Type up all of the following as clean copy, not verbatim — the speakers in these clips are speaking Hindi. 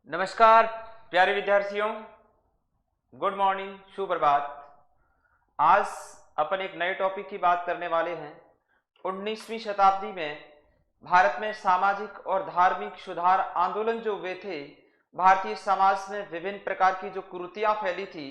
नमस्कार प्यारे विद्यार्थियों, गुड मॉर्निंग, सुप्रभात। आज अपन एक नए टॉपिक की बात करने वाले हैं। 19वीं शताब्दी में भारत में सामाजिक और धार्मिक सुधार आंदोलन जो हुए थे, भारतीय समाज में विभिन्न प्रकार की जो कुरीतियां फैली थी,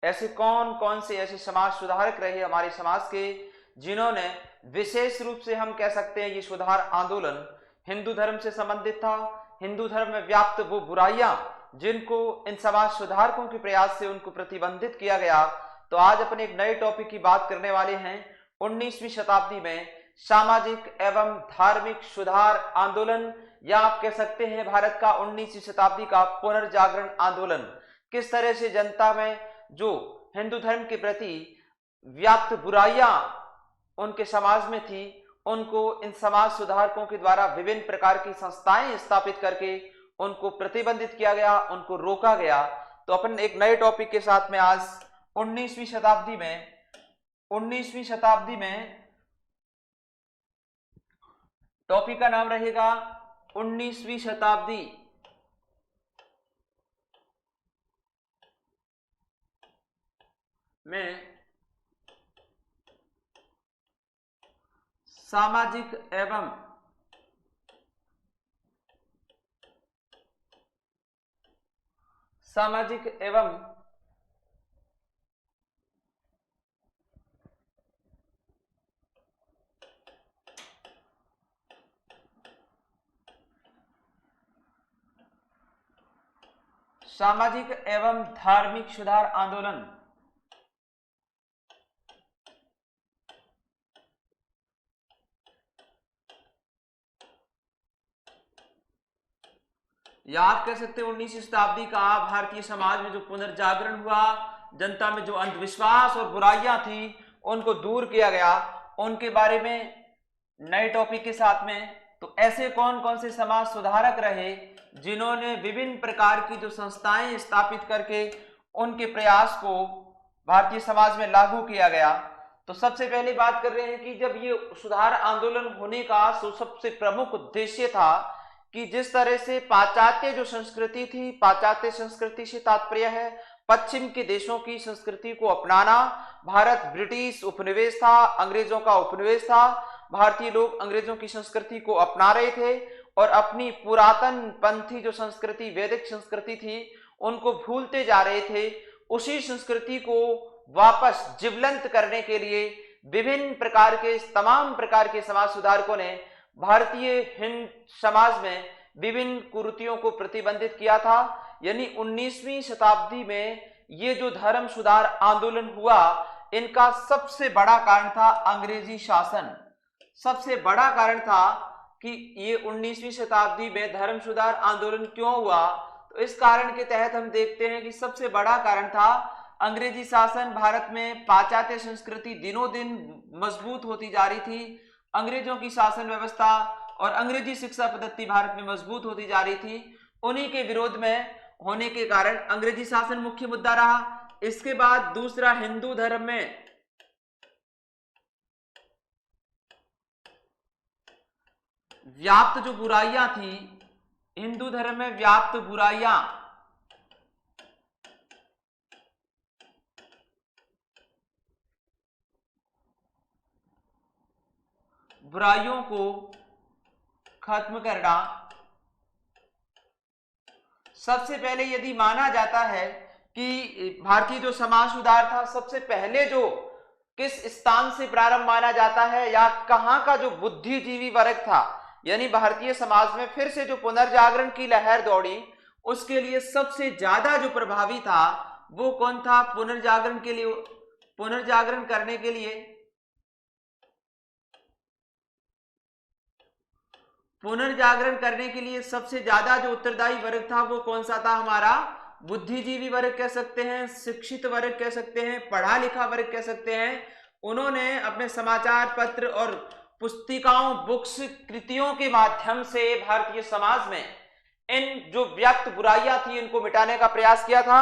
ऐसे कौन कौन से ऐसे समाज सुधारक रहे हमारे समाज के, जिन्होंने विशेष रूप से हम कह सकते हैं ये सुधार आंदोलन हिंदू धर्म से संबंधित था। हिंदू धर्म में व्याप्त वो बुराइयां जिनको इन समाज सुधारकों के प्रयास से उनको प्रतिबंधित किया गया। तो आज अपन एक नए टॉपिक की बात करने वाले हैं। 19वीं शताब्दी में सामाजिक एवं धार्मिक सुधार आंदोलन, या आप कह सकते हैं भारत का 19वीं शताब्दी का पुनर्जागरण आंदोलन, किस तरह से जनता में जो हिंदू धर्म के प्रति व्याप्त बुराइयां उनके समाज में थी, उनको इन समाज सुधारकों के द्वारा विभिन्न प्रकार की संस्थाएं स्थापित करके उनको प्रतिबंधित किया गया, उनको रोका गया। तो अपन एक नए टॉपिक के साथ में आज 19वीं शताब्दी में टॉपिक का नाम रहेगा 19वीं शताब्दी में सामाजिक एवं धार्मिक सुधार आंदोलन। या आप कह सकते हैं 19वीं शताब्दी का भारतीय समाज में जो पुनर्जागरण हुआ, जनता में जो अंधविश्वास और बुराइयां थी उनको दूर किया गया, उनके बारे में नए टॉपिक के साथ में। तो ऐसे कौन कौन से समाज सुधारक रहे जिन्होंने विभिन्न प्रकार की जो संस्थाएं स्थापित करके उनके प्रयास को भारतीय समाज में लागू किया गया। तो सबसे पहले बात कर रहे हैं कि जब ये सुधार आंदोलन होने का सबसे प्रमुख उद्देश्य था कि जिस तरह से पाश्चात्य जो संस्कृति थी, पाश्चात्य संस्कृति से तात्पर्य है पश्चिम के देशों की संस्कृति को अपनाना। भारत ब्रिटिश उपनिवेश था, अंग्रेजों का उपनिवेश था। भारतीय लोग अंग्रेजों की संस्कृति को अपना रहे थे और अपनी पुरातन पंथी जो संस्कृति, वैदिक संस्कृति थी, उनको भूलते जा रहे थे। उसी संस्कृति को वापस जीवंत करने के लिए विभिन्न प्रकार के तमाम प्रकार के समाज सुधारकों ने भारतीय हिंद समाज में विभिन्न कुरीतियों को प्रतिबंधित किया था। यानी 19वीं शताब्दी में ये जो धर्म सुधार आंदोलन हुआ, इनका सबसे बड़ा कारण था अंग्रेजी शासन। सबसे बड़ा कारण था कि ये 19वीं शताब्दी में धर्म सुधार आंदोलन क्यों हुआ। तो इस कारण के तहत हम देखते हैं कि सबसे बड़ा कारण था अंग्रेजी शासन। भारत में पाश्चात्य संस्कृति दिनों दिन मजबूत होती जा रही थी। अंग्रेजों की शासन व्यवस्था और अंग्रेजी शिक्षा पद्धति भारत में मजबूत होती जा रही थी। उन्हीं के विरोध में होने के कारण अंग्रेजी शासन मुख्य मुद्दा रहा। इसके बाद दूसरा, हिंदू धर्म में व्याप्त जो बुराइयां थी, हिंदू धर्म में व्याप्त बुराइयों को खत्म करना। सबसे पहले यदि माना जाता है कि भारतीय जो समाज सुधार था, सबसे पहले जो किस स्थान से प्रारंभ माना जाता है, या कहां का जो बुद्धिजीवी वर्ग था, यानी भारतीय समाज में फिर से जो पुनर्जागरण की लहर दौड़ी, उसके लिए सबसे ज्यादा जो प्रभावी था वो कौन था? पुनर्जागरण करने के लिए सबसे ज्यादा जो उत्तरदायी वर्ग था वो कौन सा था? हमारा बुद्धिजीवी वर्ग कह सकते हैं, शिक्षित वर्ग कह सकते हैं, पढ़ा लिखा वर्ग कह सकते हैं। उन्होंने अपने समाचार पत्र और पुस्तिकाओं, बुक्स, कृतियों के माध्यम से भारतीय समाज में इन जो व्याप्त बुराइयां थी इनको मिटाने का प्रयास किया था।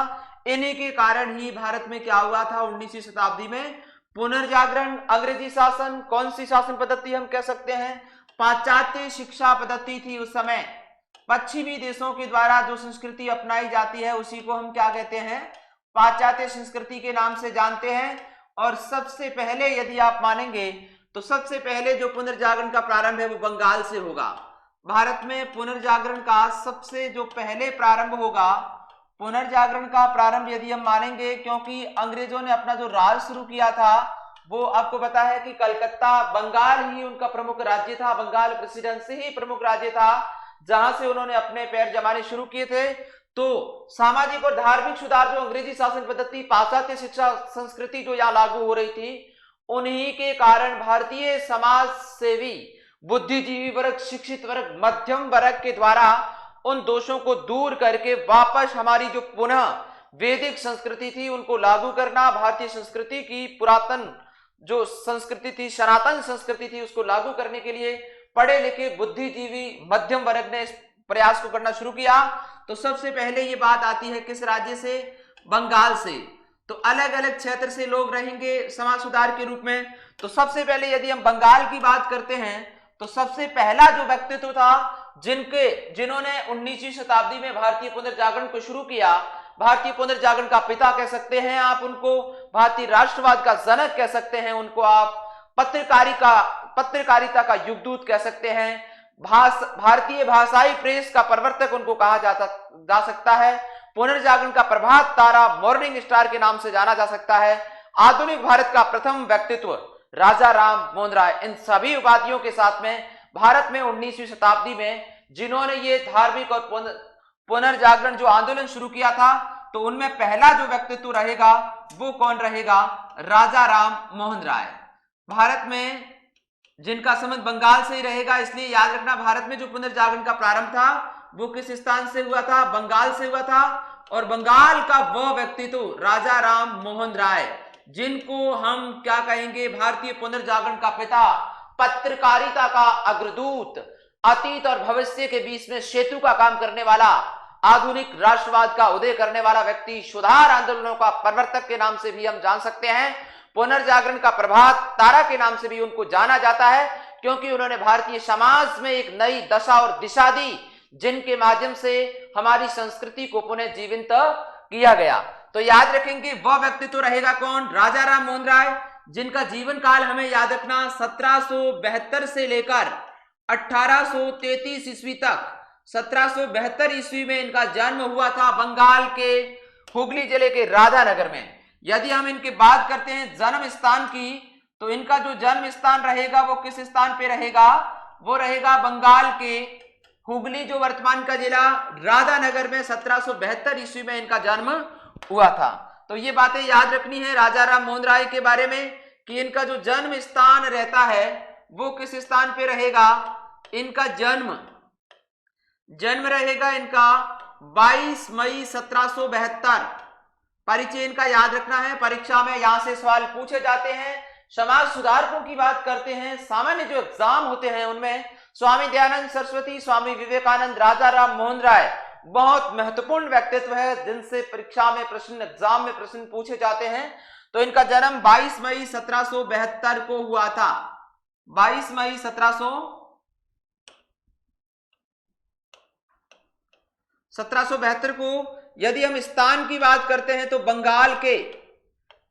इन्हीं के कारण ही भारत में क्या हुआ था 19वीं शताब्दी में? पुनर्जागरण। अंग्रेजी शासन, कौन सी शासन पद्धति हम कह सकते हैं? पाश्चात्य शिक्षा पद्धति थी उस समय। पश्चिमी देशों के द्वारा जो संस्कृति अपनाई जाती है उसी को हम क्या कहते हैं, पाश्चात्य संस्कृति के नाम से जानते हैं। और सबसे पहले यदि आप मानेंगे तो सबसे पहले जो पुनर्जागरण का प्रारंभ है वो बंगाल से होगा। भारत में पुनर्जागरण का सबसे जो पहले प्रारंभ होगा, पुनर्जागरण का प्रारंभ यदि हम मानेंगे, क्योंकि अंग्रेजों ने अपना जो राज शुरू किया था वो आपको पता है कि कलकत्ता, बंगाल ही उनका प्रमुख राज्य था, बंगाल प्रेसिडेंसी ही प्रमुख राज्य था जहां से उन्होंने अपने पैर जमाने शुरू किए थे। तो सामाजिक और धार्मिक सुधार जो अंग्रेजी शासन पद्धति, पाश्चात्य शिक्षा संस्कृति जो यहां लागू हो रही थी, उन्हीं के कारण भारतीय समाज सेवी, बुद्धिजीवी वर्ग, शिक्षित वर्ग, मध्यम वर्ग के द्वारा उन दोषों को दूर करके वापस हमारी जो पुनः वैदिक संस्कृति थी उनको लागू करना, भारतीय संस्कृति की पुरातन जो संस्कृति थी, सनातन संस्कृति थी, उसको लागू करने के लिए पढ़े लिखे बुद्धिजीवी मध्यम वर्ग ने इस प्रयास को करना शुरू किया। तो सबसे पहले ये बात आती है किस राज्य से, बंगाल से। तो अलग अलग क्षेत्र से लोग रहेंगे समाज सुधार के रूप में। तो सबसे पहले यदि हम बंगाल की बात करते हैं तो सबसे पहला जो व्यक्तित्व था जिन्होंने 19वीं शताब्दी में भारतीय पुनर्जागरण को शुरू किया, भारतीय पुनर्जागरण का पिता कह सकते हैं आप उनको, भारतीय राष्ट्रवाद का जनक कह सकते हैं उनको आप, पत्रकारिता का युगदूत कह सकते हैं, भारतीय भाषाई प्रेस का प्रवर्तक उनको कहा जा सकता है, पुनर्जागरण का प्रभात तारा, मॉर्निंग स्टार के नाम से जाना जा सकता है, आधुनिक भारत का प्रथम व्यक्तित्व राजा राम मोहन राय। इन सभी उपाधियों के साथ में भारत में 19वीं शताब्दी में जिन्होंने ये धार्मिक और पुनर्जागरण जो आंदोलन शुरू किया था, तो उनमें पहला जो व्यक्तित्व रहेगा वो कौन रहेगा, राजा राम मोहन राय। भारत में जिनका संबंध बंगाल से ही रहेगा, इसलिए याद रखना भारत में जो पुनर्जागरण का प्रारंभ था वो किस स्थान से हुआ था, बंगाल से हुआ था। और बंगाल का वह व्यक्तित्व राजा राम मोहन राय, जिनको हम क्या कहेंगे, भारतीय पुनर्जागरण का पिता, पत्रकारिता का अग्रदूत, अतीत और भविष्य के बीच में सेतु का काम करने वाला, आधुनिक राष्ट्रवाद का उदय करने वाला व्यक्ति, सुधार आंदोलनों का प्रवर्तक के नाम से भी हम जान सकते हैं, पुनर्जागरण का प्रभात तारा के नाम से भी उनको जाना जाता है, क्योंकि उन्होंने भारतीय समाज में एक नई दशा और दिशा दी, जिनके माध्यम से हमारी संस्कृति को पुनः जीवंत किया गया। तो याद रखेंगे वह व्यक्तित्व रहेगा कौन, राजा राम मोहन राय, जिनका जीवन काल हमें याद रखना 1772 से लेकर 1833 ईस्वी तक। 1772 ईस्वी में इनका जन्म हुआ था बंगाल के हुगली जिले के राधानगर में। यदि हम इनकी बात करते हैं जन्म स्थान की, तो इनका जो जन्म स्थान रहेगा वो किस स्थान पे रहेगा, वो रहेगा बंगाल के हुगली जो वर्तमान का जिला राधानगर में 1772 ईस्वी में इनका जन्म हुआ था। तो ये बातें याद रखनी है राजा राम मोहन राय के बारे में कि इनका जो जन्म स्थान रहता है वो किस स्थान पे रहेगा। इनका जन्म रहेगा इनका 22 मई 1772। परिचय इनका याद रखना है, परीक्षा में यहां से सवाल पूछे जाते हैं। समाज सुधारकों की बात करते हैं, सामान्य जो एग्जाम होते हैं उनमें स्वामी दयानंद सरस्वती, स्वामी विवेकानंद, राजा राम मोहन राय बहुत महत्वपूर्ण व्यक्तित्व है जिनसे परीक्षा में प्रश्न, एग्जाम में प्रश्न पूछे जाते हैं। तो इनका जन्म 22 मई 1772 को हुआ था। 22 मई 1772 को। यदि हम स्थान की बात करते हैं तो बंगाल के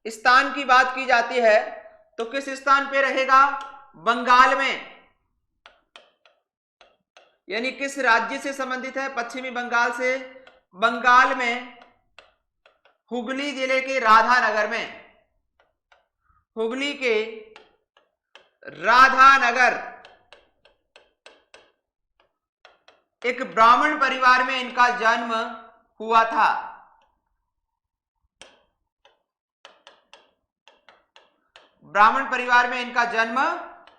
स्थान की बात की जाती है तो किस स्थान पे रहेगा, बंगाल में, यानी किस राज्य से संबंधित है, पश्चिमी बंगाल से। बंगाल में हुगली जिले के राधानगर में, हुगली के राधानगर एक ब्राह्मण परिवार में इनका जन्म हुआ था। ब्राह्मण परिवार में इनका जन्म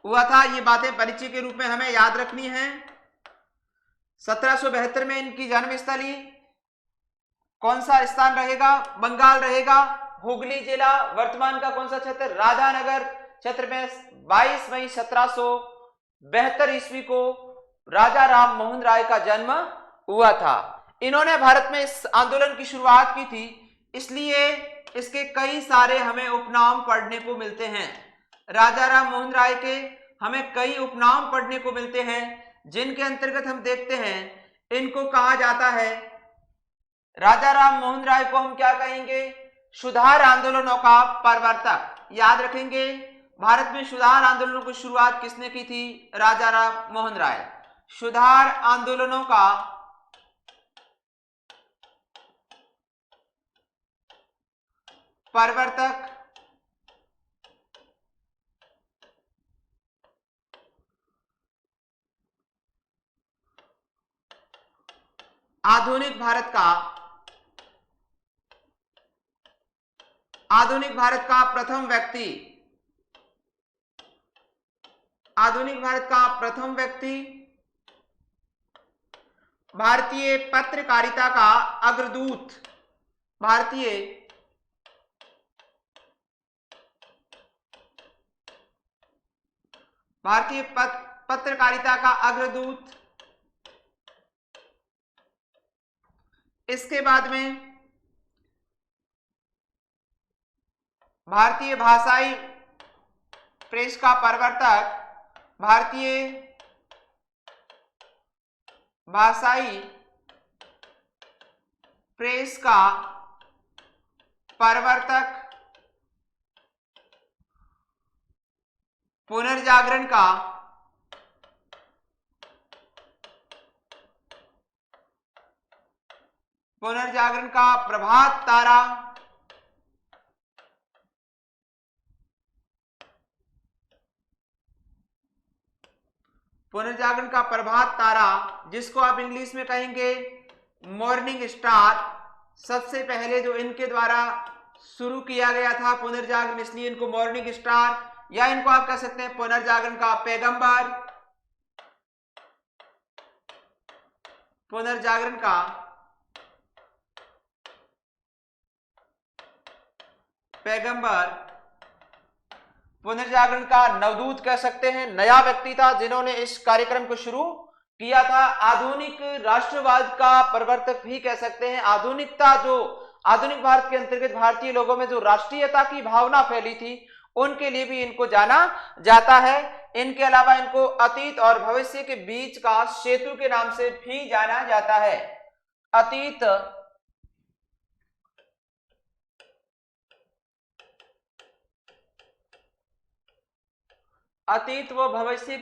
हुआ था। ये बातें परिचय के रूप में हमें याद रखनी है। 1772 में इनकी जन्मस्थली कौन सा स्थान रहेगा, बंगाल रहेगा। हुगली जिला वर्तमान का कौन सा क्षेत्र, राधानगर क्षेत्र में 22 मई 1772 ईस्वी को राजा राम मोहन राय का जन्म हुआ था। इन्होंने भारत में इस आंदोलन की शुरुआत की थी, इसलिए इसके कई सारे हमें उपनाम पढ़ने को मिलते हैं। राजा राम मोहन राय के हमें कई उपनाम पढ़ने को मिलते हैं, जिनके अंतर्गत हम देखते हैं इनको कहा जाता है, राजा राम मोहन राय को हम क्या कहेंगे, सुधार आंदोलनों का प्रवर्तक। याद रखेंगे, भारत में सुधार आंदोलनों की शुरुआत किसने की थी, राजा राम मोहन राय। सुधार आंदोलनों का प्रवर्तक आधुनिक भारत का प्रथम व्यक्ति, आधुनिक भारत का प्रथम व्यक्ति, भारतीय पत्रकारिता का अग्रदूत, भारतीय पत्रकारिता का अग्रदूत। इसके बाद में भारतीय भाषाई प्रेस का प्रवर्तक, भारतीय भाषाई प्रेस का प्रवर्तक, पुनर्जागरण का प्रभात तारा, पुनर्जागरण का प्रभात तारा, जिसको आप इंग्लिश में कहेंगे मॉर्निंग स्टार। सबसे पहले जो इनके द्वारा शुरू किया गया था पुनर्जागरण, इसलिए इनको मॉर्निंग स्टार, या इनको आप कह सकते हैं पुनर्जागरण का पैगंबर, पुनर्जागरण का पैगंबर, पुनर्जागरण का नवदूत कह सकते हैं। नया व्यक्ति था जिन्होंने इस कार्यक्रम को शुरू किया था। आधुनिक राष्ट्रवाद का प्रवर्तक भी कह सकते हैं। आधुनिकता, जो आधुनिक भारत के अंतर्गत भारतीय लोगों में जो राष्ट्रीयता की भावना फैली थी, उनके लिए भी इनको जाना जाता है। इनके अलावा इनको अतीत और भविष्य के बीच का सेतु के नाम से भी जाना जाता है। अतीत व भविष्य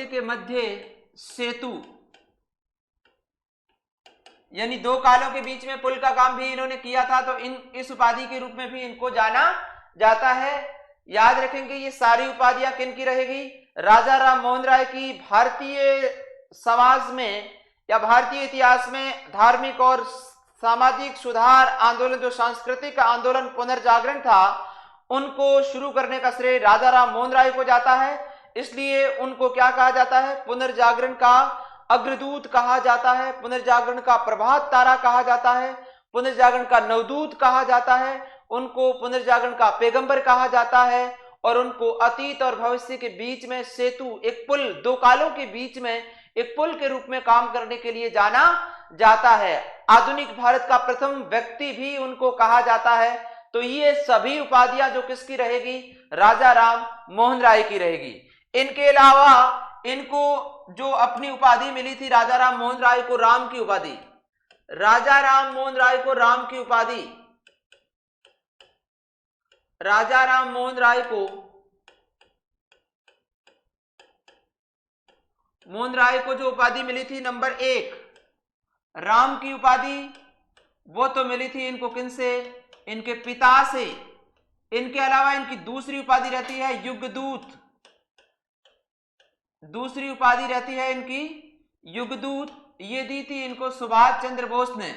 के मध्य सेतु, यानी दो कालों के बीच में पुल का काम भी इन्होंने किया था, तो इस उपाधि के रूप में भी इनको जाना जाता है। याद रखेंगे ये सारी उपाधियां किन की रहेगी, राजा राम मोहन राय की। भारतीय समाज में या भारतीय इतिहास में धार्मिक और सामाजिक सुधार आंदोलन, जो सांस्कृतिक आंदोलन पुनर्जागरण था, उनको शुरू करने का श्रेय राजा राम मोहन राय को जाता है। इसलिए उनको क्या कहा जाता है, पुनर्जागरण का अग्रदूत कहा जाता है, पुनर्जागरण का प्रभात तारा कहा जाता है, पुनर्जागरण का नवदूत कहा जाता है, उनको पुनर्जागरण का पैगंबर कहा जाता है, और उनको अतीत और भविष्य के बीच में सेतु, एक पुल, दो कालों के बीच में एक पुल के रूप में काम करने के लिए जाना जाता है। आधुनिक भारत का प्रथम व्यक्ति भी उनको कहा जाता है। तो ये सभी उपाधियां जो किसकी रहेगी, राजा राम मोहन राय की रहेगी। इनके अलावा इनको जो अपनी उपाधि मिली थी राजा राम मोहन राय को, राम की उपाधि, राजा राम मोहन राय को राम की उपाधि, राजा राम मोहन राय को जो उपाधि मिली थी नंबर 1 राम की उपाधि, वो तो मिली थी इनको किनसे, इनके पिता से। इनके अलावा इनकी दूसरी उपाधि रहती है युगदूत, दूसरी उपाधि रहती है इनकी युगदूत। ये दी थी इनको सुभाष चंद्र बोस ने।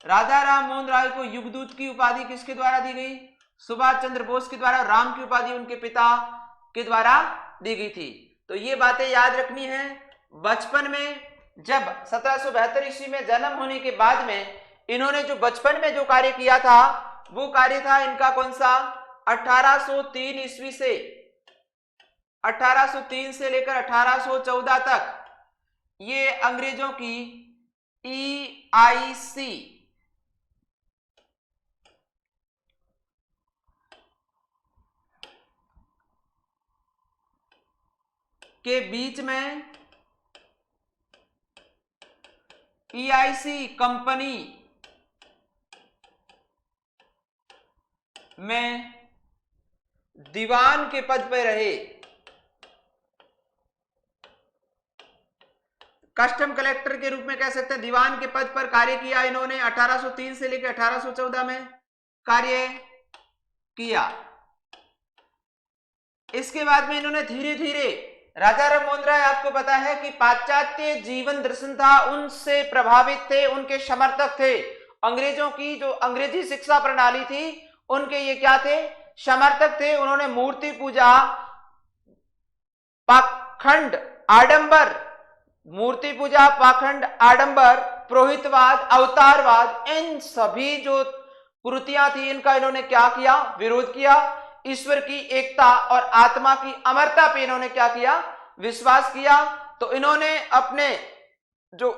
राजा राम मोहन राय को युगदूत की उपाधि किसके द्वारा दी गई, सुभाष चंद्र बोस के द्वारा। राम की उपाधि उनके पिता के द्वारा दी गई थी। तो ये बातें याद रखनी है। बचपन में जब 1772 ईस्वी में जन्म होने के बाद में इन्होंने जो बचपन में जो कार्य किया था, वो कार्य था इनका कौन सा, 1803 ईस्वी से 1803 से लेकर 1814 तक ये अंग्रेजों की EIC, के बीच में EIC कंपनी में दीवान के पद पर रहे। कस्टम कलेक्टर के रूप में कह सकते हैं, दीवान के पद पर कार्य किया इन्होंने। 1803 से लेकर 1814 में कार्य किया। इसके बाद में इन्होंने धीरे धीरे, राजा राम मोहन राय आपको पता है कि पाश्चात्य जीवन दर्शन था, उनसे प्रभावित थे, उनके समर्थक थे। अंग्रेजों की जो अंग्रेजी शिक्षा प्रणाली थी उनके ये क्या थे, समर्थक थे। उन्होंने मूर्ति पूजा, पाखंड, आडंबर, मूर्ति पूजा, पाखंड, आडंबर, पुरोहितवाद, अवतारवाद, इन सभी जो कुरीतियां थी इनका इन्होंने क्या किया, विरोध किया। ईश्वर की एकता और आत्मा की अमरता पे इन्होंने क्या किया, विश्वास किया। तो इन्होंने अपने जो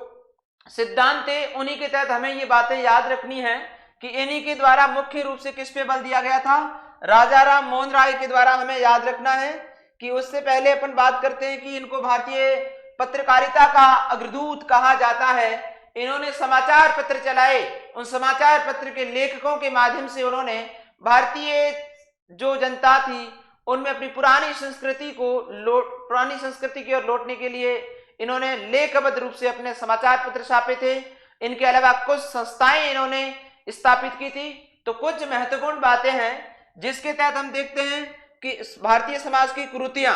सिद्धांत थे उन्हीं के तहत हमें ये बातें याद रखनी है कि इन्हीं के द्वारा मुख्य रूप से किस पे बल दिया गया था, राजा राम मोहन राय के द्वारा। हमें याद रखना है कि उससे पहले अपन बात करते हैं कि इनको भारतीय पत्रकारिता का अग्रदूत कहा जाता है। इन्होंने समाचार पत्र चलाए, उन समाचार पत्र के लेखकों के माध्यम से उन्होंने भारतीय जो जनता थी उनमें अपनी पुरानी संस्कृति की ओर लौटने के लिए इन्होंने लेखबद्ध रूप से अपने समाचार पत्र छापे थे। इनके अलावा कुछ संस्थाएं इन्होंने स्थापित की थी। तो कुछ महत्वपूर्ण बातें हैं जिसके तहत हम देखते हैं कि भारतीय समाज की कुरीतियां,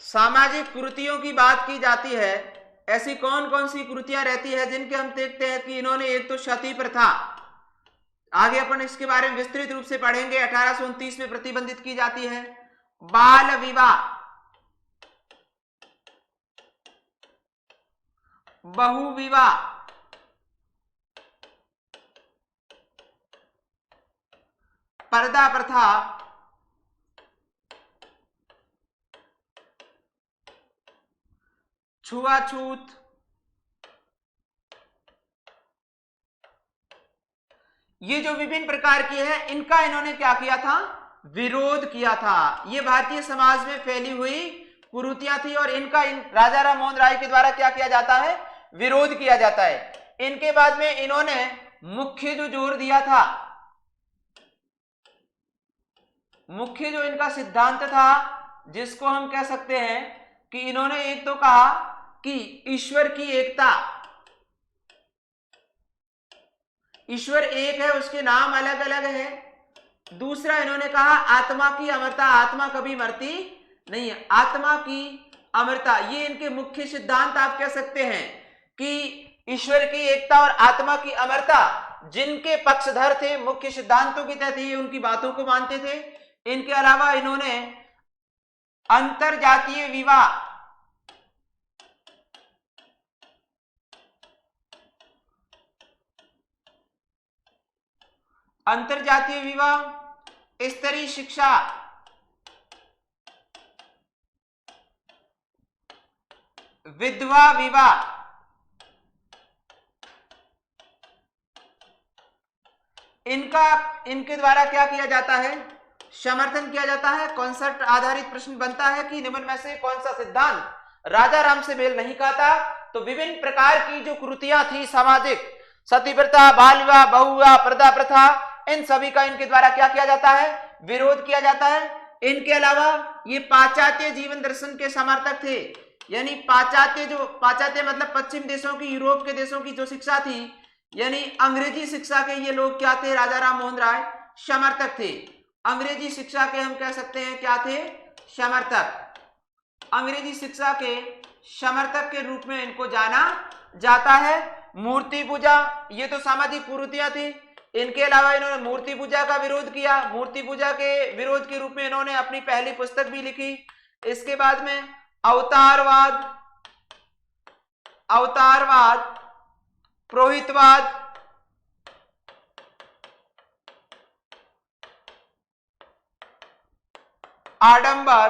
सामाजिक कुरीतियों की बात की जाती है। ऐसी कौन कौन सी कुरीतियां रहती है जिनके हम देखते हैं कि इन्होंने, एक तो सती प्रथा, आगे अपन इसके बारे में विस्तृत रूप से पढ़ेंगे, 1829 में प्रतिबंधित की जाती है। बाल विवाह, बहु विवाह, पर्दा प्रथा, छुआछूत, ये जो विभिन्न प्रकार की है इनका इन्होंने क्या किया था, विरोध किया था। ये भारतीय समाज में फैली हुई कुरीतियां थी और इनका राजा राम मोहन राय के द्वारा क्या किया जाता है, विरोध किया जाता है। इनके बाद में इन्होंने मुख्य जो जोर दिया था, मुख्य जो इनका सिद्धांत था जिसको हम कह सकते हैं कि इन्होंने एक तो कहा कि ईश्वर की एकता, ईश्वर एक है, उसके नाम अलग अलग है। दूसरा इन्होंने कहा आत्मा की अमरता, आत्मा कभी मरती नहीं है, आत्मा की अमरता। ये इनके मुख्य सिद्धांत आप कह सकते हैं कि ईश्वर की एकता और आत्मा की अमरता जिनके पक्षधर थे, मुख्य सिद्धांतों के तहत ये उनकी बातों को मानते थे। इनके अलावा इन्होंने अंतरजातीय विवाह, अंतरजातीय विवाह, स्त्री शिक्षा, विधवा विवाह, इनके द्वारा क्या किया जाता है, समर्थन किया जाता है। कॉन्सेप्ट आधारित प्रश्न बनता है कि निम्न में से कौन सा सिद्धांत राजा राम से मेल नहीं खाता। तो विभिन्न प्रकार की जो कुरीतियां थी सामाजिक, सती प्रथा, बाल विवाह, बहु विवाह, पर्दा प्रथा, इन सभी का इनके द्वारा क्या किया जाता है, विरोध किया जाता है। इनके अलावा ये पाश्चात्य जीवन दर्शन के समर्थक थे, यानी पाश्चात्य मतलब पश्चिम देशों की, यूरोप के देशों की जो शिक्षा थी, यानी अंग्रेजी शिक्षा के ये लोग क्या थे, राजा राम मोहन राय समर्थक थे। अंग्रेजी शिक्षा के हम कह सकते हैं क्या थे, समर्थक। अंग्रेजी शिक्षा के समर्थक के रूप में इनको जाना जाता है। मूर्ति पूजा, ये तो सामाजिक कुरीतियां थी। इनके अलावा इन्होंने मूर्ति पूजा का विरोध किया। मूर्ति पूजा के विरोध के रूप में इन्होंने अपनी पहली पुस्तक भी लिखी। इसके बाद में अवतारवाद, पुरोहितवाद, आडंबर,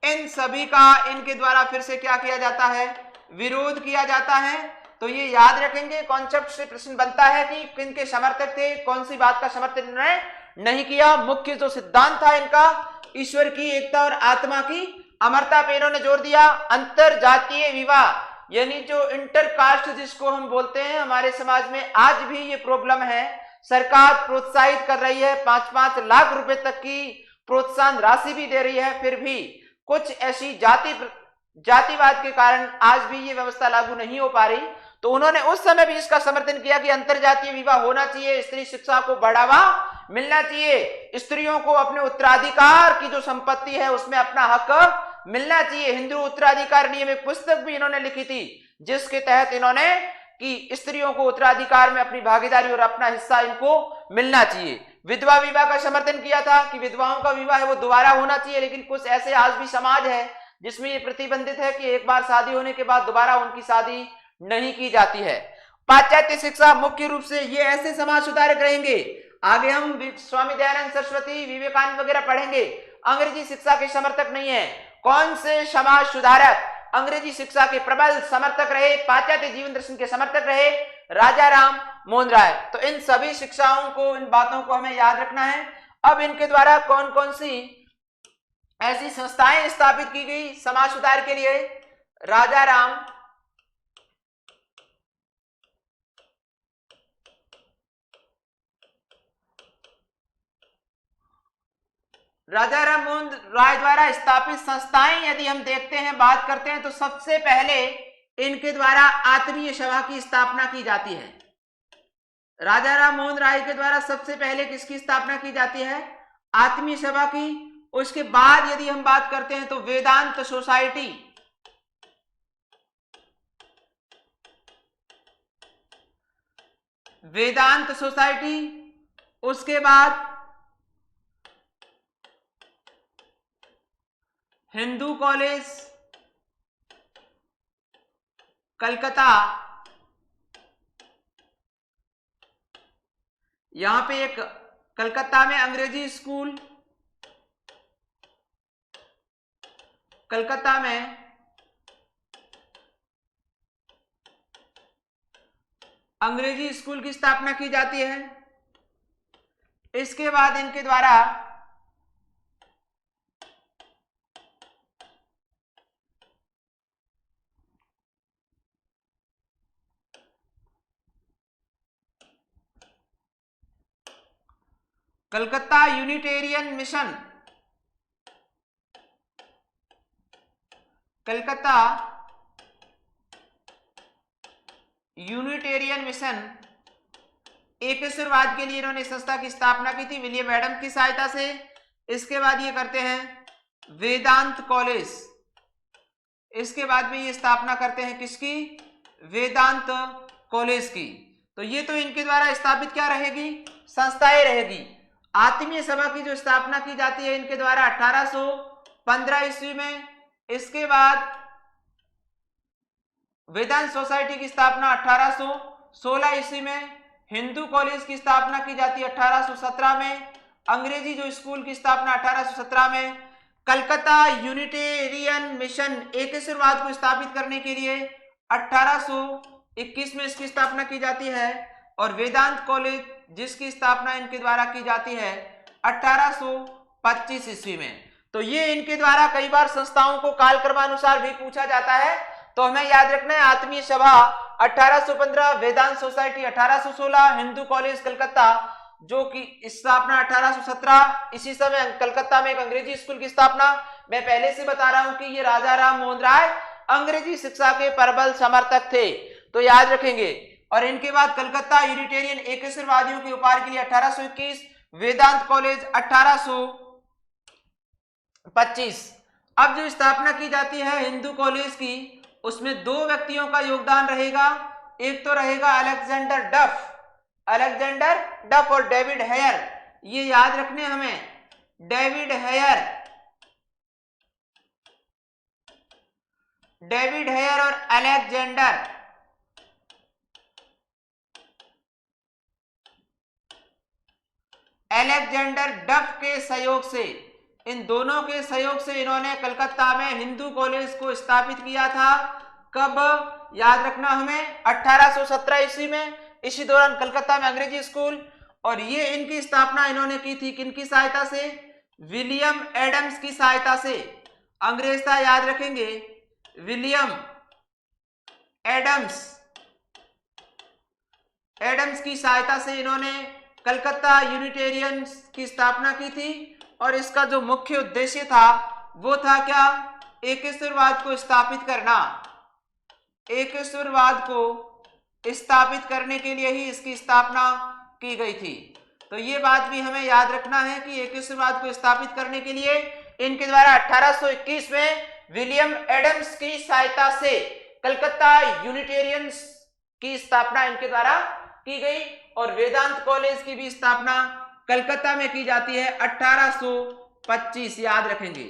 इन सभी का इनके द्वारा फिर से क्या किया जाता है, विरोध किया जाता है। तो ये याद रखेंगे, कॉन्सेप्ट से प्रश्न बनता है कि किनके समर्थक थे, कौन सी बात का समर्थन इन्होंने नहीं किया। मुख्य जो सिद्धांत था इनका, ईश्वर की एकता और आत्मा की अमरता पे इन्होंने जोर दिया। अंतर जातीय विवाह यानी जो इंटरकास्ट जिसको हम बोलते हैं, हमारे समाज में आज भी ये प्रॉब्लम है। सरकार प्रोत्साहित कर रही है, 5-5 लाख रुपए तक की प्रोत्साहन राशि भी दे रही है, फिर भी कुछ ऐसी जातिवाद के कारण आज भी ये व्यवस्था लागू नहीं हो पा रही। तो उन्होंने उस समय भी इसका समर्थन किया कि अंतरजातीय विवाह होना चाहिए, स्त्री शिक्षा को बढ़ावा मिलना चाहिए, स्त्रियों को अपने उत्तराधिकार की जो संपत्ति है उसमें अपना हक मिलना चाहिए। हिंदू उत्तराधिकार नियम एक पुस्तक भी इन्होंने लिखी थी, जिसके तहत इन्होंने कि स्त्रियों को उत्तराधिकार में अपनी भागीदारी और अपना हिस्सा इनको मिलना चाहिए। विधवा विवाह का समर्थन किया था कि विधवाओं का विवाह है वो दोबारा होना चाहिए, लेकिन कुछ ऐसे आज भी समाज है जिसमें ये प्रतिबंधित है कि एक बार शादी होने के बाद दोबारा उनकी शादी नहीं की जाती है। पाश्चात्य शिक्षा मुख्य रूप से ये ऐसे समाज सुधारक रहेंगे, आगे हम स्वामी दयानंद सरस्वती, विवेकानंद वगैरह पढ़ेंगे, अंग्रेजी शिक्षा के समर्थक नहीं है। कौन से समाज सुधारक अंग्रेजी शिक्षा के प्रबल समर्थक रहे, पाश्चात्य जीवन दर्शन के समर्थक रहे? राजा राम मोहन राय। तो इन सभी शिक्षाओं को, इन बातों को हमें याद रखना है। अब इनके द्वारा कौन कौन सी ऐसी संस्थाएं स्थापित की गई समाज सुधार के लिए? राजा राम मोहन राय द्वारा स्थापित संस्थाएं यदि हम देखते हैं, बात करते हैं, तो सबसे पहले इनके द्वारा आत्मीय सभा की स्थापना की जाती है। राजा राम मोहन राय के द्वारा सबसे पहले किसकी स्थापना की जाती है? आत्मीय सभा की। उसके बाद यदि हम बात करते हैं तो वेदांत सोसाइटी, उसके बाद हिंदू कॉलेज कलकत्ता, यहां पे एक कलकत्ता में अंग्रेजी स्कूल, कलकत्ता में अंग्रेजी स्कूल की स्थापना की जाती है। इसके बाद इनके द्वारा Calcutta Unitarian Mission, Calcutta Unitarian Mission एकेश्वरवाद के लिए इन्होंने संस्था की स्थापना की थी विलियम एडम की सहायता से। इसके बाद ये करते हैं वेदांत कॉलेज, इसके बाद में ये स्थापना करते हैं किसकी? वेदांत कॉलेज की। तो ये तो इनके द्वारा स्थापित क्या रहेगी? संस्थाएं रहेगी। आत्मीय सभा की जो स्थापना की जाती है इनके द्वारा 1815 ईस्वी में। इसके बाद वेदांत सोसाइटी की स्थापना 1816 ईस्वी में। हिंदू कॉलेज की स्थापना की जाती है 1817 में। अंग्रेजी जो स्कूल की स्थापना 1817 में। कलकत्ता यूनिटेरियन मिशन एकेश्वरवाद को स्थापित करने के लिए 1821 में इसकी स्थापना की जाती है। और वेदांत कॉलेज जिसकी स्थापना इनके द्वारा की जाती है 1825 ईस्वी में। तो ये इनके द्वारा कई बार संस्थाओं को कालक्रमानुसार भी पूछा जाता है, तो हमें याद रखना है आत्मीय सभा 1815, वेदांत सोसाइटी 1816, हिंदू कॉलेज कलकत्ता जो कि स्थापना 1817। इसी समय कलकत्ता में एक अंग्रेजी स्कूल की स्थापना। मैं पहले से बता रहा हूं कि ये राजा राम मोहन राय अंग्रेजी शिक्षा के प्रबल समर्थक थे, तो याद रखेंगे। और इनके बाद कलकत्ता यूनिटेरियन एकेश्वरवादियों के उपहार के लिए 1821, वेदांत कॉलेज 1825। अब जो स्थापना की जाती है हिंदू कॉलेज की, उसमें 2 व्यक्तियों का योगदान रहेगा। एक तो रहेगा अलेक्जेंडर डफ और डेविड हेयर। ये याद रखने हमें, डेविड हेयर और अलेक्जेंडर डफ के सहयोग से, इन दोनों के सहयोग से इन्होंने कलकत्ता में हिंदू कॉलेज को स्थापित किया था। कब याद रखना हमें? 1817 ईस्वी में। इसी दौरान कलकत्ता में अंग्रेजी स्कूल, और ये इनकी स्थापना इन्होंने की थी किनकी सहायता से? विलियम एडम्स की सहायता से। अंग्रेज था, याद रखेंगे, विलियम एडम्स की सहायता से इन्होंने कलकत्ता यूनिटेरियंस की स्थापना की थी। और इसका जो मुख्य उद्देश्य था वो था क्या? एकेश्वरवाद को स्थापित करना। एकेश्वरवाद को स्थापित करने के लिए ही इसकी स्थापना की गई थी। तो ये बात भी हमें याद रखना है कि एकेश्वरवाद को स्थापित करने के लिए इनके द्वारा 1821 में विलियम एडम्स की सहायता से कलकत्ता यूनिटेरियंस की स्थापना इनके द्वारा की गई। और वेदांत कॉलेज की भी स्थापना कलकत्ता में की जाती है 1825, याद रखेंगे,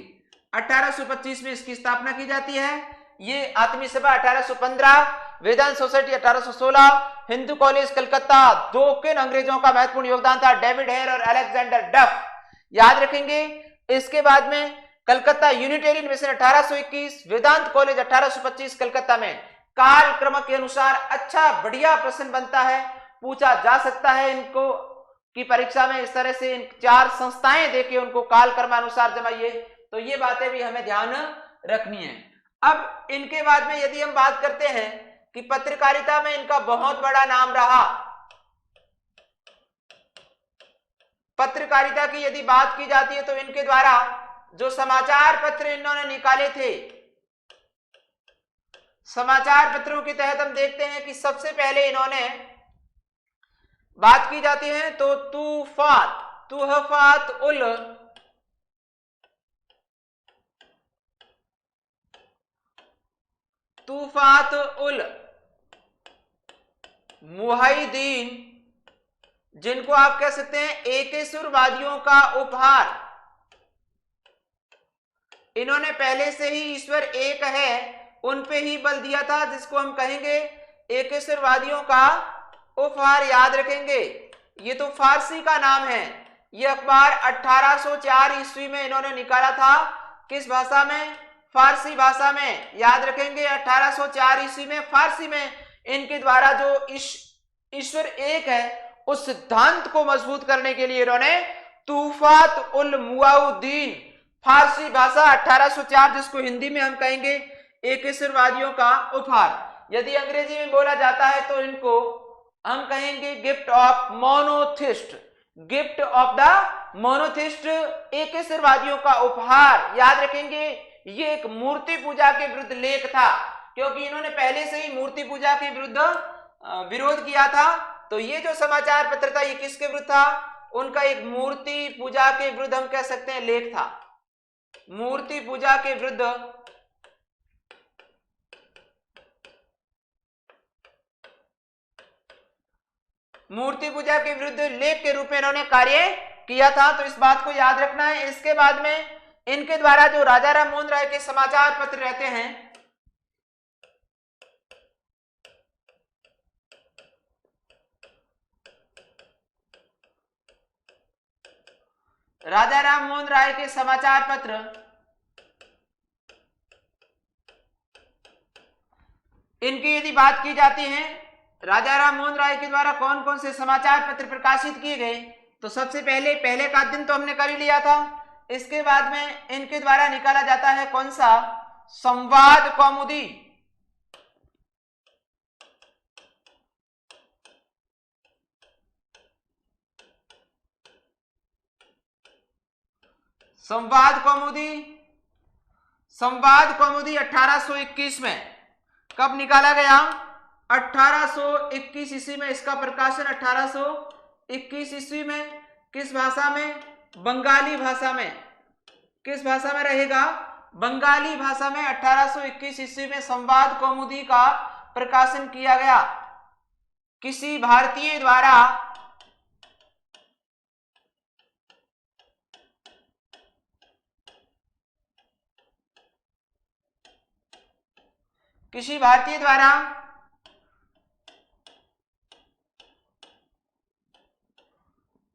1825 में इसकी स्थापना की जाती है। ये आत्मीय सभा 1815, वेदांत सोसाइटी 1816, हिंदू कॉलेज कलकत्ता, दो किन अंग्रेजों का महत्वपूर्ण योगदान था? डेविड हेयर और अलेक्जेंडर डफ, याद रखेंगे। इसके बाद में कलकत्ता यूनिटेरियन मिशन 1821, वेदांत कॉलेज 1825 कलकत्ता में। काल क्रम के अनुसार अच्छा बढ़िया प्रश्न बनता है, पूछा जा सकता है इनको की परीक्षा में। इस तरह से इन चार संस्थाएं देके उनको काल क्रमानुसार जमाइए। तो ये बातें भी हमें ध्यान रखनी है। अब इनके बाद में यदि हम बात करते हैं कि पत्रकारिता में इनका बहुत बड़ा नाम रहा। पत्रकारिता की यदि बात की जाती है तो इनके द्वारा जो समाचार पत्र इन्होंने निकाले थे, समाचार पत्रों के तहत हम देखते हैं कि सबसे पहले इन्होंने बात की जाती है तो तुहफात उल मुहिदीन, जिनको आप कह सकते हैं एकेश्वरवादियों का उपहार। इन्होंने पहले से ही ईश्वर एक है उन पे ही बल दिया था, जिसको हम कहेंगे एकेश्वरवादियों का उपहार, याद रखेंगे। ये तो फारसी का नाम है। ये अखबार 1804 ईस्वी में इन्होंने निकाला था। किस भाषा में? फारसी भाषा में, याद रखेंगे। 1804 ईस्वी में फारसी में इनके द्वारा जो ईश्वर एक है उस सिद्धांत को मजबूत करने के लिए इन्होंने तूफात उल मुआउद्दीन, फारसी भाषा 1804, जिसको हिंदी में हम कहेंगे एकेश्वरवादियों का उपहार। यदि अंग्रेजी में बोला जाता है तो इनको हम कहेंगे gift of monotheist, gift of the monotheist, एकेश्वरवादियों का उपहार, याद रखेंगे। ये एक मूर्ति पूजा के विरुद्ध लेख था, क्योंकि इन्होंने पहले से ही मूर्ति पूजा के विरुद्ध विरोध किया था। तो ये जो समाचार पत्र था ये किसके विरुद्ध था? उनका एक मूर्ति पूजा के विरुद्ध हम कह सकते हैं लेख था। मूर्ति पूजा के विरुद्ध लेख के रूप में इन्होंने कार्य किया था। तो इस बात को याद रखना है। इसके बाद में इनके द्वारा जो राजा राम मोहन राय के समाचार पत्र रहते हैं, राजा राम मोहन राय के समाचार पत्र इनकी यदि बात की जाती है, राजा राम मोहन राय के द्वारा कौन कौन से समाचार पत्र प्रकाशित किए गए, तो सबसे पहले का दिन तो हमने कर ही लिया था। इसके बाद में इनके द्वारा निकाला जाता है कौन सा? संवाद कौमुदी। संवाद कौमुदी 1821 में कब निकाला गया? 1821 ईस्वी में इसका प्रकाशन 1821 ईस्वी में। किस भाषा में? बंगाली भाषा में। किस भाषा में रहेगा? बंगाली भाषा में 1821 ईस्वी में संवाद कौमुदी का प्रकाशन किया गया। किसी भारतीय द्वारा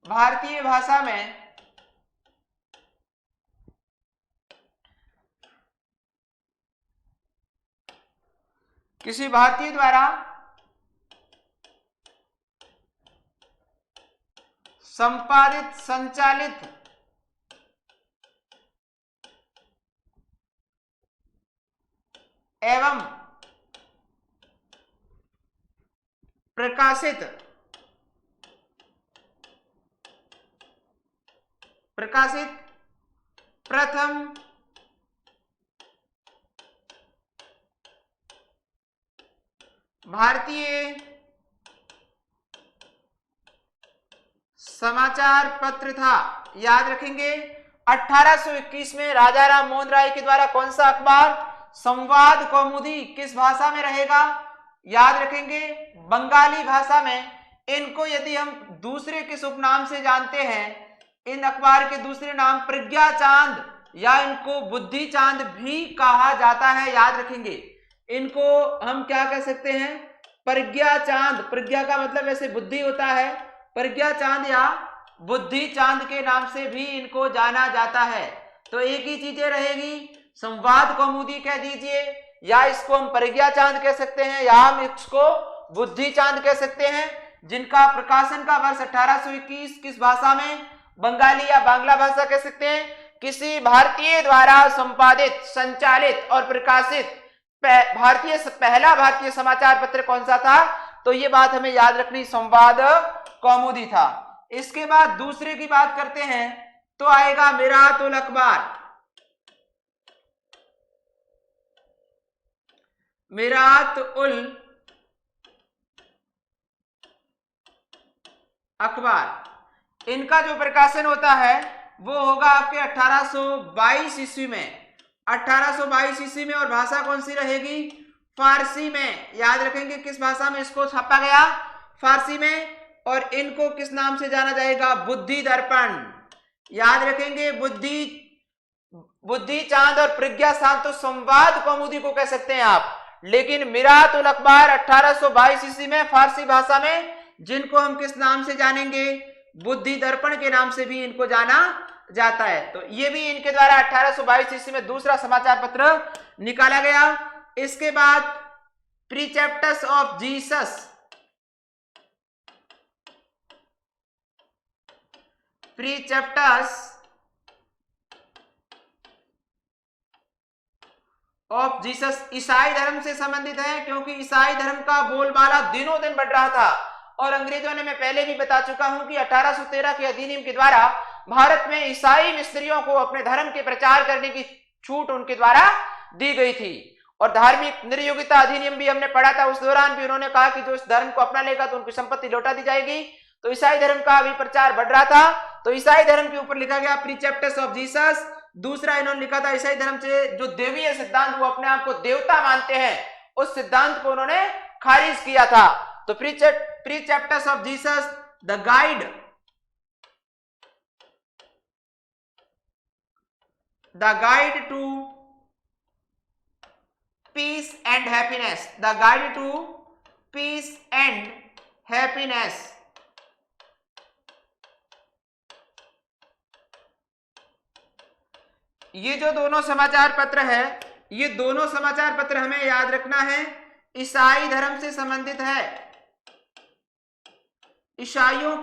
भारतीय भाषा में किसी भारतीय द्वारा संपादित, संचालित एवं प्रकाशित प्रथम भारतीय समाचार पत्र था। याद रखेंगे 1821 में राजा राम मोहन राय के द्वारा कौन सा अखबार? संवाद कौमुदी। किस भाषा में रहेगा? याद रखेंगे बंगाली भाषा में। इनको यदि हम दूसरे किस उपनाम से जानते हैं, इन अखबार के दूसरे नाम प्रज्ञा चांद या इनको बुद्धि चांद भी कहा जाता है। याद रखेंगे इनको हम क्या कह सकते हैं? प्रज्ञा चांद। प्रज्ञा का मतलब वैसे बुद्धि होता है, प्रज्ञा चांद या बुद्धि चांद के नाम से भी इनको जाना जाता है। तो एक ही चीजें रहेगी, संवाद कौमुदी कह दीजिए, या इसको हम प्रज्ञा चांद कह सकते हैं, या हम इसको बुद्धि चांद कह सकते हैं, जिनका प्रकाशन का वर्ष 1821 किस भाषा में? बंगाली या बांग्ला भाषा कह सकते हैं। किसी भारतीय द्वारा संपादित, संचालित और प्रकाशित पहला भारतीय समाचार पत्र कौन सा था? तो ये बात हमें याद रखनी, संवाद कौमुदी था। इसके बाद दूसरे की बात करते हैं तो आएगा मिरातुल अखबार। मिरातुल अखबार, इनका जो प्रकाशन होता है वो होगा आपके 1822 ईस्वी में। 1822 ईस्वी में, और भाषा कौन सी रहेगी? फारसी में। याद रखेंगे किस भाषा में इसको छापा गया? फारसी में। और इनको किस नाम से जाना जाएगा? बुद्धि दर्पण। याद रखेंगे बुद्धि चांद और प्रज्ञा चांद तो संवाद कौमुदी को कह सकते हैं आप, लेकिन मिरातुल अखबार 1822 ईस्वी में फारसी भाषा में, जिनको हम किस नाम से जानेंगे? बुद्धि दर्पण के नाम से भी इनको जाना जाता है। तो ये भी इनके द्वारा 1822 ईस्वी में दूसरा समाचार पत्र निकाला गया। इसके बाद प्रीचेप्टस ऑफ जीसस, प्रीचेप्टस ऑफ जीसस ईसाई धर्म से संबंधित है, क्योंकि ईसाई धर्म का बोलबाला दिनों दिन बढ़ रहा था। और अंग्रेजों ने, मैं पहले भी बता चुका हूं कि 1813 के अधिनियम के द्वारा भारत में ईसाई मिस्त्रियों को अपने धर्म के प्रचार करने की छूट उनके द्वारा दी गई थी। और धार्मिक निर्योग्यता अधिनियम भी हमने पढ़ा था, उस दौरान भी उन्होंने कहा कि जो इस धर्म को अपना लेगा तो उनकी संपत्ति लौटा दी जाएगी। तो ईसाई धर्म का भी प्रचार बढ़ रहा था, तो ईसाई धर्म के ऊपर लिखा गया प्रीचेप्टस ऑफ जीसस। दूसरा इन्होंने लिखा था ईसाई धर्म से जो देवीय सिद्धांत, वो अपने आप को देवता मानते हैं, उस सिद्धांत को उन्होंने खारिज किया था। तो precepts of Jesus, the guide to peace and happiness, the guide to peace and happiness. ये जो दोनों समाचार पत्र है, ये दोनों समाचार पत्र हमें याद रखना है, ईसाई धर्म से संबंधित है। ईसाइयों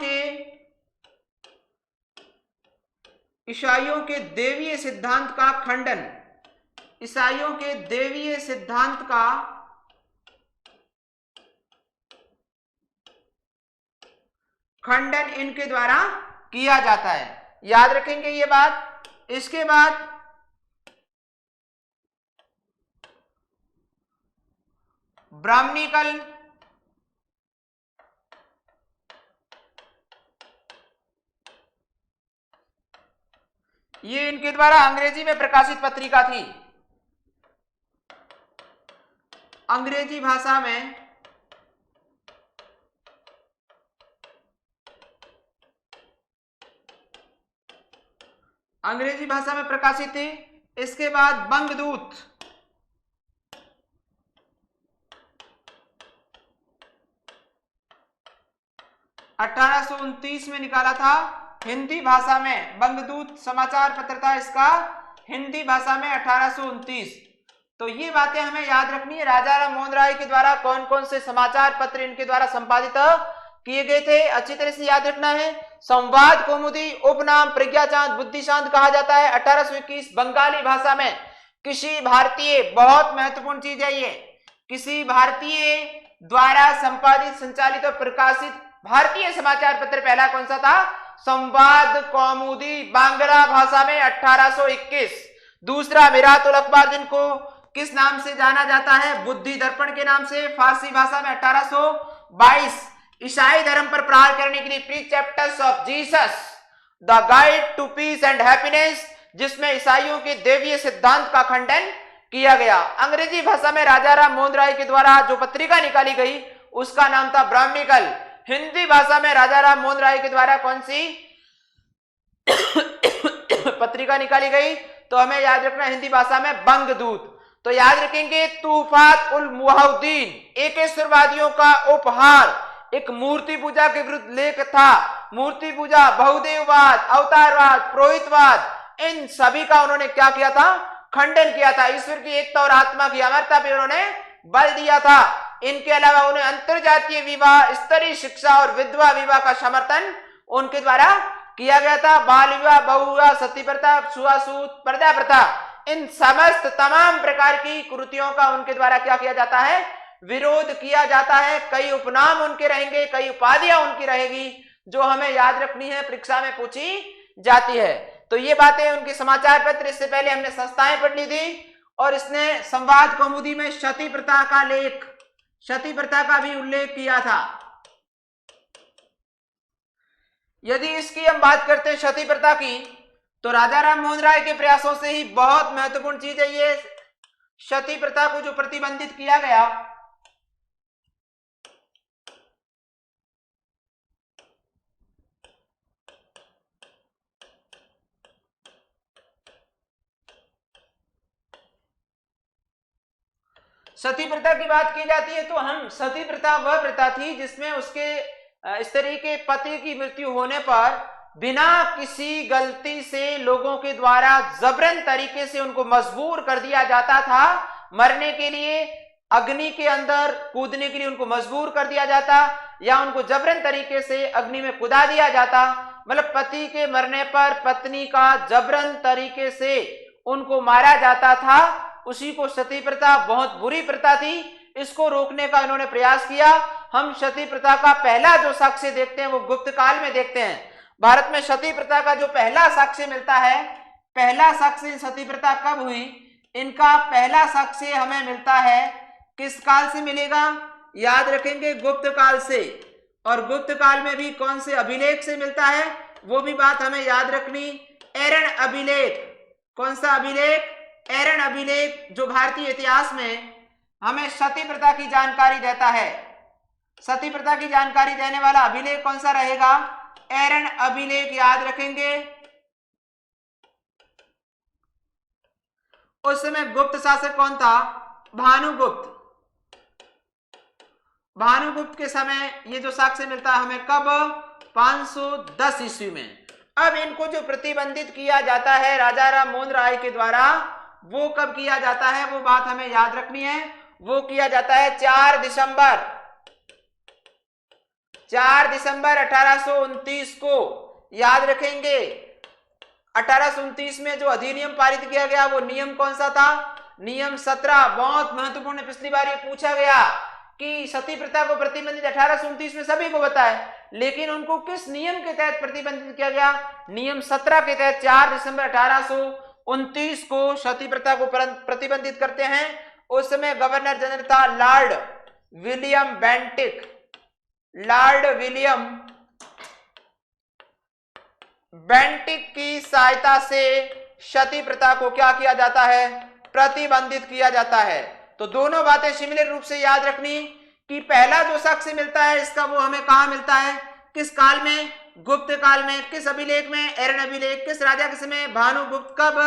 के देवीय सिद्धांत का खंडन, ईसाइयों के देवीय सिद्धांत का खंडन इनके द्वारा किया जाता है। याद रखेंगे ये बात। इसके बाद ब्राह्मणिकल, ये इनके द्वारा अंग्रेजी में प्रकाशित पत्रिका थी। अंग्रेजी भाषा में प्रकाशित थी। इसके बाद बंगदूत, 1829 में निकाला था, हिंदी भाषा में। बंगदूत समाचार पत्र था इसका, हिंदी भाषा में 1829। तो ये बातें हमें याद रखनी है। राजा राम मोहन राय के द्वारा कौन कौन से समाचार पत्र इनके द्वारा संपादित किए गए थे, अच्छी तरह से याद रखना है। संवाद कौमुदी उपनाम प्रज्ञा चांद बुद्धि चांद कहा जाता है। 1821 बंगाली भाषा में किसी भारतीय, बहुत महत्वपूर्ण चीज है ये, किसी भारतीय द्वारा संपादित संचालित और प्रकाशित भारतीय समाचार पत्र पहला कौन सा था? संवाद कौमुदी बांग्ला भाषा में 1821। दूसरा मिरातुल अखबार, जिनको किस नाम से जाना जाता है? बुद्धि दर्पण के नाम से, फारसी भाषा में 1822। ईसाई धर्म पर प्रहार करने के लिए preceptors of Jesus the guide to peace and happiness, जिसमें ईसाइयों के देवीय सिद्धांत का खंडन किया गया। अंग्रेजी भाषा में राजा राम मोहन राय के द्वारा जो पत्रिका निकाली गई उसका नाम था ब्राह्मणिकल। हिंदी भाषा में राजा राम मोहन राय के द्वारा कौन सी पत्रिका निकाली गई? तो हमें याद रखना हिंदी भाषा में बंगदूत। तो याद रखेंगे तूफात उल मुहाउद्दीन एकेश्वरवादियों का उपहार, एक मूर्ति पूजा के विरुद्ध लेख था। मूर्ति पूजा, बहुदेववाद, अवतारवाद, पुरोहितवाद, इन सभी का उन्होंने क्या किया था? खंडन किया था। ईश्वर की एकता और आत्मा की अमरता पर उन्होंने बल दिया था। इनके अलावा उन्हें अंतरजातीय विवाह, स्तरीय शिक्षा और विधवा विवाह का समर्थन उनके द्वारा किया गया था। बाल विवाह, बहु विवाह, सती प्रथा, छुआछूत, पर्दा प्रथा, इन समस्त तमाम प्रकार की कुरीतियों का उनके द्वारा क्या किया जाता है? विरोध किया जाता है। कई उपनाम उनके रहेंगे, कई उपाधियां उनकी रहेगी जो हमें याद रखनी है, परीक्षा में पूछी जाती है। तो ये बातें उनके समाचार पत्र, इससे पहले हमने संस्थाएं पढ़ ली थी और इसने संवाद कौमुदी में सती प्रथा का लेख, सती प्रथा का भी उल्लेख किया था। यदि इसकी हम बात करते हैं सती प्रथा की, तो राजा राम मोहन राय के प्रयासों से ही बहुत महत्वपूर्ण चीज है ये सती प्रथा को जो प्रतिबंधित किया गया। सती प्रथा की बात की जाती है तो हम सती प्रथा वह प्रथा थी जिसमें उसके स्त्री के पति की मृत्यु होने पर बिना किसी गलती से लोगों के द्वारा जबरन तरीके से उनको मजबूर कर दिया जाता था मरने के लिए, अग्नि के अंदर कूदने के लिए उनको मजबूर कर दिया जाता या उनको जबरन तरीके से अग्नि में कूदा दिया जाता। मतलब पति के मरने पर पत्नी का जबरन तरीके से उनको मारा जाता था, उसी को सती प्रथा, बहुत बुरी प्रथा थी। इसको रोकने का इन्होंने प्रयास किया। हम सती प्रथा का पहला जो साक्ष्य देखते हैं वो गुप्त काल में देखते हैं। भारत में सती प्रथा का जो पहला साक्ष्य मिलता है, पहला साक्ष्य सती प्रथा कब हुई, इनका पहला साक्ष्य हमें मिलता है किस काल से मिलेगा? याद रखेंगे गुप्त काल से। और गुप्त काल में भी कौन से अभिलेख से मिलता है वो भी बात हमें याद रखनी। एरन अभिलेख, कौन सा अभिलेख? एरन अभिलेख, जो भारतीय इतिहास में हमें सती प्रथा की जानकारी देता है। सती प्रथा की जानकारी देने वाला अभिलेख कौन सा रहेगा? एरन अभिलेख, याद रखेंगे। उस समय गुप्त शासक कौन था? भानुगुप्त। भानुगुप्त के समय ये जो साक्ष्य मिलता है हमें कब? 510 ईस्वी में। अब इनको जो प्रतिबंधित किया जाता है राजा राम मोहन राय के द्वारा, वो कब किया जाता है वो बात हमें याद रखनी है। वो किया जाता है 4 दिसंबर 1829 को। याद रखेंगे 1829 में जो अधिनियम पारित किया गया वो नियम कौन सा था? नियम 17। बहुत महत्वपूर्ण, पिछली बार ये पूछा गया कि सती प्रथा को प्रतिबंधित 1829 में सभी को बताए, लेकिन उनको किस नियम के तहत प्रतिबंधित किया गया? नियम 17 के तहत 4 दिसंबर 1829 को सती प्रथा को प्रतिबंधित करते हैं। उस समय गवर्नर जनरल था Lord William Bentinck. Lord William Bentinck की सहायता से सती प्रथा को क्या किया जाता है? प्रतिबंधित किया जाता है। तो दोनों बातें सिमिलर रूप से याद रखनी कि पहला जो साक्ष्य मिलता है इसका वो हमें कहां मिलता है? किस काल में? गुप्त काल में। किस अभिलेख में? एरन अभिलेख। किस राजा के समय? भानुगुप्त। कब?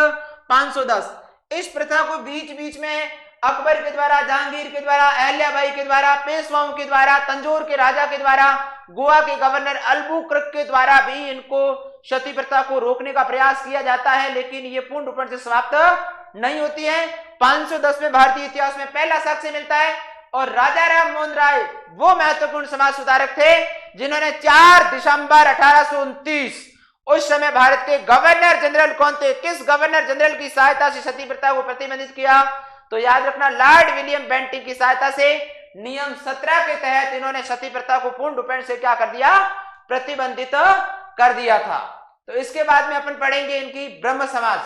510। इस प्रथा को बीच बीच में अकबर के द्वारा, जहांगीर के द्वारा, अहल्याबाई के द्वारा, पेशवाओं के द्वारा, तंजौर के राजा के द्वारा, गोवा के गवर्नर अल्बुकर्क के द्वारा भी इनको सती प्रथा को रोकने का प्रयास किया जाता है, लेकिन ये पूर्ण रूप से समाप्त नहीं होती है। 510 में भारतीय इतिहास में पहला साक्ष्य मिलता है। और राजा राम मोहन राय वो महत्वपूर्ण समाज सुधारक थे जिन्होंने 4 दिसंबर 1829 उस समय भारत के गवर्नर जनरल कौन थे, किस गवर्नर जनरल की सहायता से सती प्रथा को प्रतिबंधित किया? तो याद रखना, लॉर्ड विलियम बेंटिंग की सहायता से नियम 17 के तहत इन्होंने सती प्रथा को पूर्ण रूपेण से क्या कर दिया, प्रतिबंधित कर दिया था। तो इसके बाद में अपन पढ़ेंगे इनकी ब्रह्म समाज।